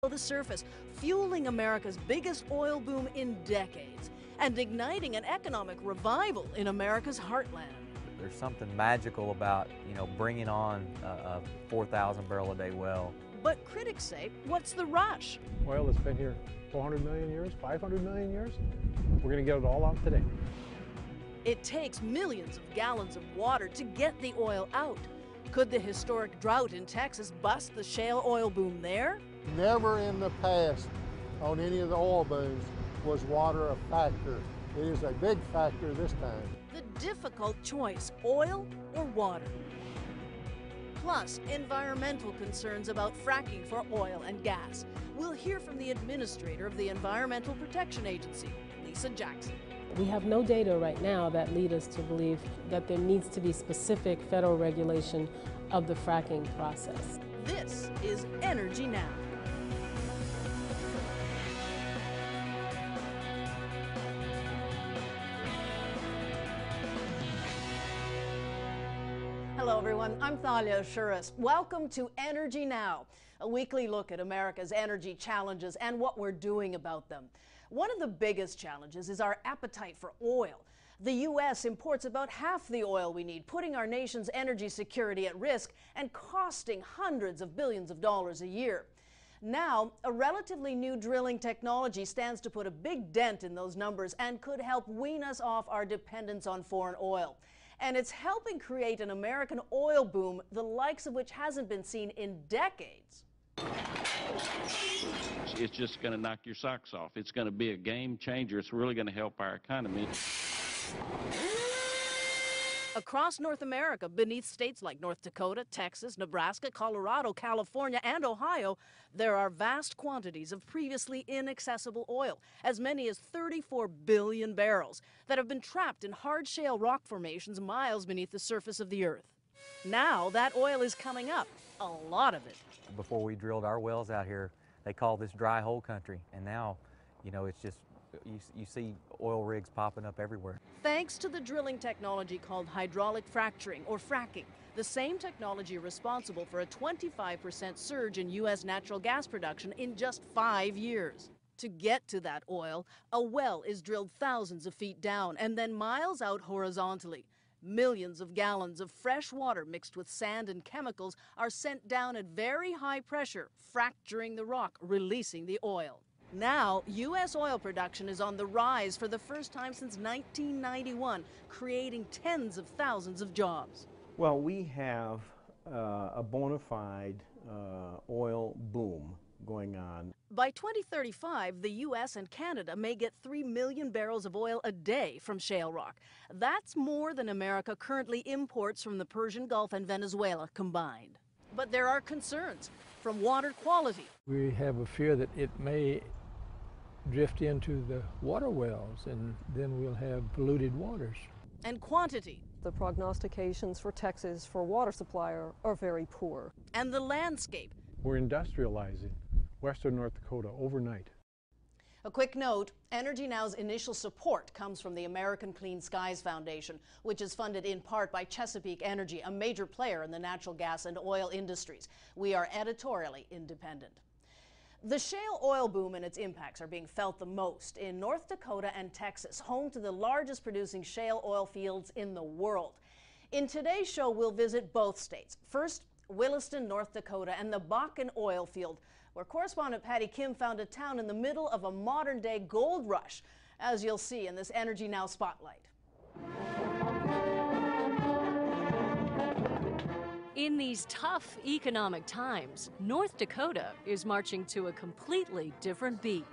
the surface, fueling America's biggest oil boom in decades and igniting an economic revival in America's heartland. There's something magical about, bringing on a 4,000 barrel a day well. But critics say, what's the rush? Oil that's been here 400 million years, 500 million years, we're going to get it all out today. It takes millions of gallons of water to get the oil out. Could the historic drought in Texas bust the shale oil boom there? Never in the past on any of the oil booms was water a factor. It is a big factor this time. The difficult choice, oil or water. Plus, environmental concerns about fracking for oil and gas. We'll hear from the administrator of the Environmental Protection Agency, Lisa Jackson. We have no data right now that lead us to believe that there needs to be specific federal regulation of the fracking process. This is Energy Now. Hello everyone, I'm Thalia Shuras. Welcome to Energy Now, a weekly look at America's energy challenges and what we're doing about them. One of the biggest challenges is our appetite for oil. The U.S. imports about half the oil we need, putting our nation's energy security at risk and costing hundreds of billions of dollars a year. Now, a relatively new drilling technology stands to put a big dent in those numbers and could help wean us off our dependence on foreign oil. And it's helping create an American oil boom, the likes of which hasn't been seen in decades. It's just going to knock your socks off. It's going to be a game changer. It's really going to help our economy. Across North America, beneath states like North Dakota, Texas, Nebraska, Colorado, California, and Ohio, there are vast quantities of previously inaccessible oil, as many as 34 billion barrels, that have been trapped in hard shale rock formations miles beneath the surface of the earth. Now that oil is coming up, a lot of it. Before we drilled our wells out here, they called this dry hole country, and now, it's just, you see oil rigs popping up everywhere. Thanks to the drilling technology called hydraulic fracturing, or fracking, the same technology responsible for a 25% surge in U.S. natural gas production in just 5 years. To get to that oil, a well is drilled thousands of feet down and then miles out horizontally. Millions of gallons of fresh water mixed with sand and chemicals are sent down at very high pressure, fracturing the rock, releasing the oil. Now, U.S. oil production is on the rise for the first time since 1991, creating tens of thousands of jobs. Well, we have a bona fide oil boom going on. By 2035, the U.S. and Canada may get 3 million barrels of oil a day from shale rock. That's more than America currently imports from the Persian Gulf and Venezuela combined. But there are concerns from water quality. We have a fear that it may drift into the water wells, and then we'll have polluted waters. And quantity. The prognostications for Texas for water supply are very poor. And the landscape. We're industrializing western North Dakota overnight. A quick note, Energy Now's initial support comes from the American Clean Skies Foundation, which is funded in part by Chesapeake Energy, a major player in the natural gas and oil industries. We are editorially independent. The shale oil boom and its impacts are being felt the most in North Dakota and Texas, home to the largest producing shale oil fields in the world. In today's show, we'll visit both states. First, Williston, North Dakota, and the Bakken oil field, where correspondent Patty Kim found a town in the middle of a modern-day gold rush, as you'll see in this Energy Now Spotlight. In these tough economic times, North Dakota is marching to a completely different beat.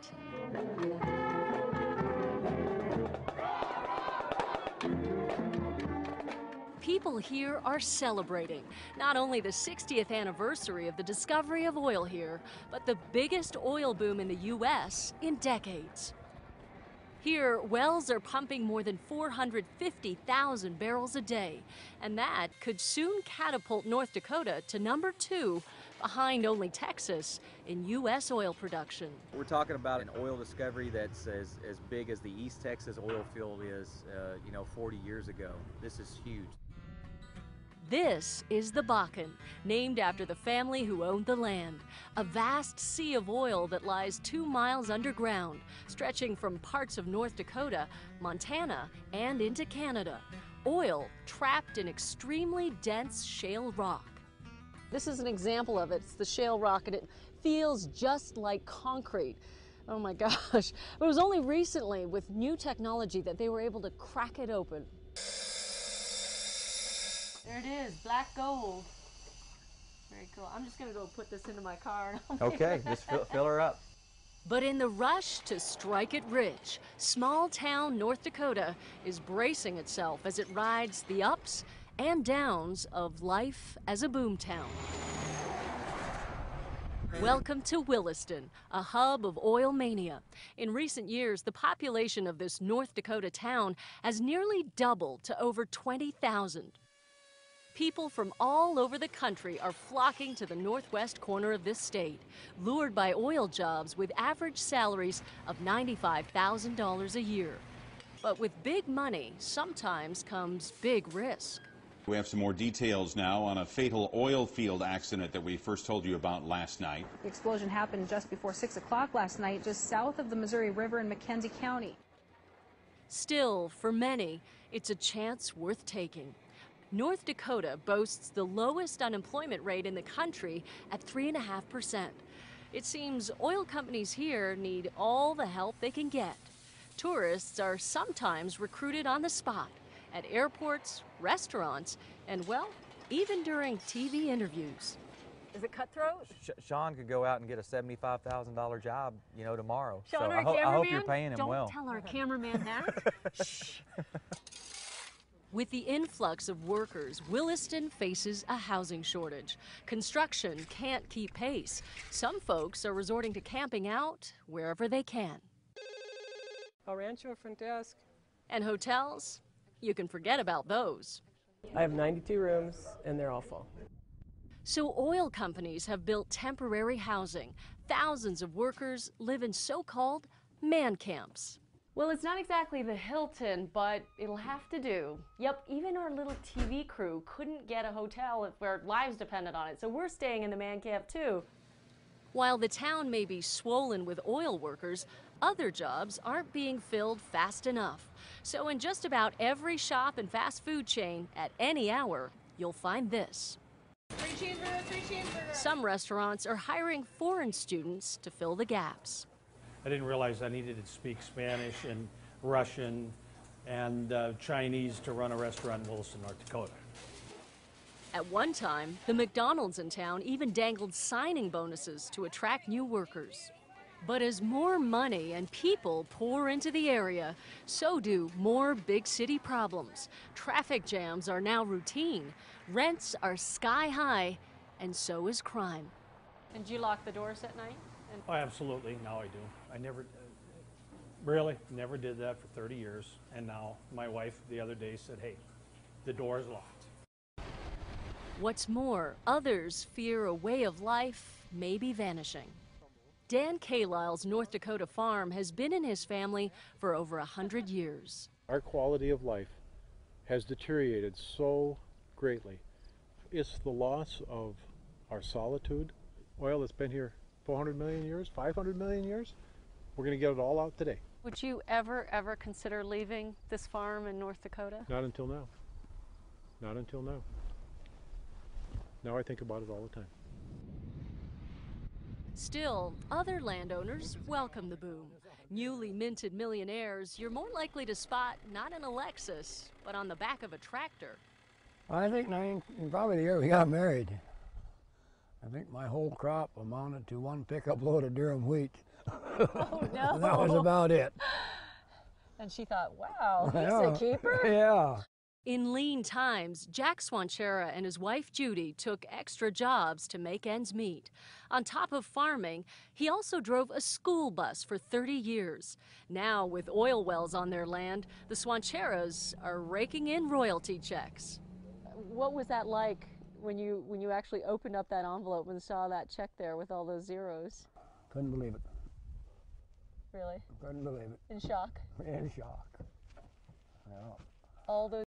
People here are celebrating not only the 60th anniversary of the discovery of oil here, but the biggest oil boom in the U.S. in decades. Here, wells are pumping more than 450,000 barrels a day, and that could soon catapult North Dakota to #2, behind only Texas, in U.S. oil production. We're talking about an oil discovery that's as big as the East Texas oil field is, 40 years ago. This is huge. This is the Bakken, named after the family who owned the land. A vast sea of oil that lies 2 miles underground, stretching from parts of North Dakota, Montana, and into Canada. Oil trapped in extremely dense shale rock. This is an example of it. It's the shale rock, and it feels just like concrete. Oh my gosh. But it was only recently with new technology that they were able to crack it open. There it is, black gold. Very cool. I'm just gonna go put this into my car. Okay, just fill her up. But in the rush to strike it rich, small town North Dakota is bracing itself as it rides the ups and downs of life as a boomtown. Welcome to Williston, a hub of oil mania. In recent years, the population of this North Dakota town has nearly doubled to over 20,000. People from all over the country are flocking to the northwest corner of this state, lured by oil jobs with average salaries of $95,000 a year. But with big money, sometimes comes big risk. We have some more details now on a fatal oil field accident that we first told you about last night. The explosion happened just before 6 o'clock last night, just south of the Missouri River in McKenzie County. Still, for many, it's a chance worth taking. North Dakota boasts the lowest unemployment rate in the country at 3.5%. It seems oil companies here need all the help they can get. Tourists are sometimes recruited on the spot, at airports, restaurants, and, well, even during TV interviews. Is it cutthroat? Sean could go out and get a $75,000 job, tomorrow. Sean, so our I hope you're cameraman? paying him well. Don't tell our cameraman that. Shh. With the influx of workers, Williston faces a housing shortage. Construction can't keep pace. Some folks are resorting to camping out wherever they can. El Rancho front desk. And hotels? You can forget about those. I have 92 rooms, and they're all full. So oil companies have built temporary housing. Thousands of workers live in so-called man camps. Well, it's not exactly the Hilton, but it'll have to do. Yep, even our little TV crew couldn't get a hotel if their lives depended on it, so we're staying in the man camp too. While the town may be swollen with oil workers, other jobs aren't being filled fast enough. So in just about every shop and fast food chain at any hour, you'll find this. Free cheeseburger, free cheeseburger. Some restaurants are hiring foreign students to fill the gaps. I didn't realize I needed to speak Spanish and Russian and Chinese to run a restaurant in Williston, North Dakota. At one time, the McDonald's in town even dangled signing bonuses to attract new workers. But as more money and people pour into the area, so do more big city problems. Traffic jams are now routine, rents are sky high, and so is crime. And did you lock the doors at night? Oh, absolutely. Now I do. I never did that for 30 years. And now my wife the other day said, hey, the door is locked. What's more, others fear a way of life may be vanishing. Dan Kalisle's North Dakota farm has been in his family for over 100 years. Our quality of life has deteriorated so greatly. It's the loss of our solitude. Oil that's been here 400 million years, 500 million years, we're going to get it all out today. Would you ever consider leaving this farm in North Dakota? Not until now. Not until now. Now I think about it all the time. Still, other landowners welcome the boom. Newly minted millionaires you're more likely to spot not in a Lexus, but on the back of a tractor. I think probably the year we got married. I think my whole crop amounted to one pickup load of durum wheat. Oh, no. That was about it. And she thought, wow, he's Yeah. a keeper? Yeah. In lean times, Jack Swanchera and his wife Judy took extra jobs to make ends meet. On top of farming, he also drove a school bus for 30 years. Now, with oil wells on their land, the Swancheras are raking in royalty checks. What was that like when you actually opened up that envelope and saw that check there with all those zeros? Couldn't believe it. Really? Couldn't believe it. In shock? In shock. Yeah. All those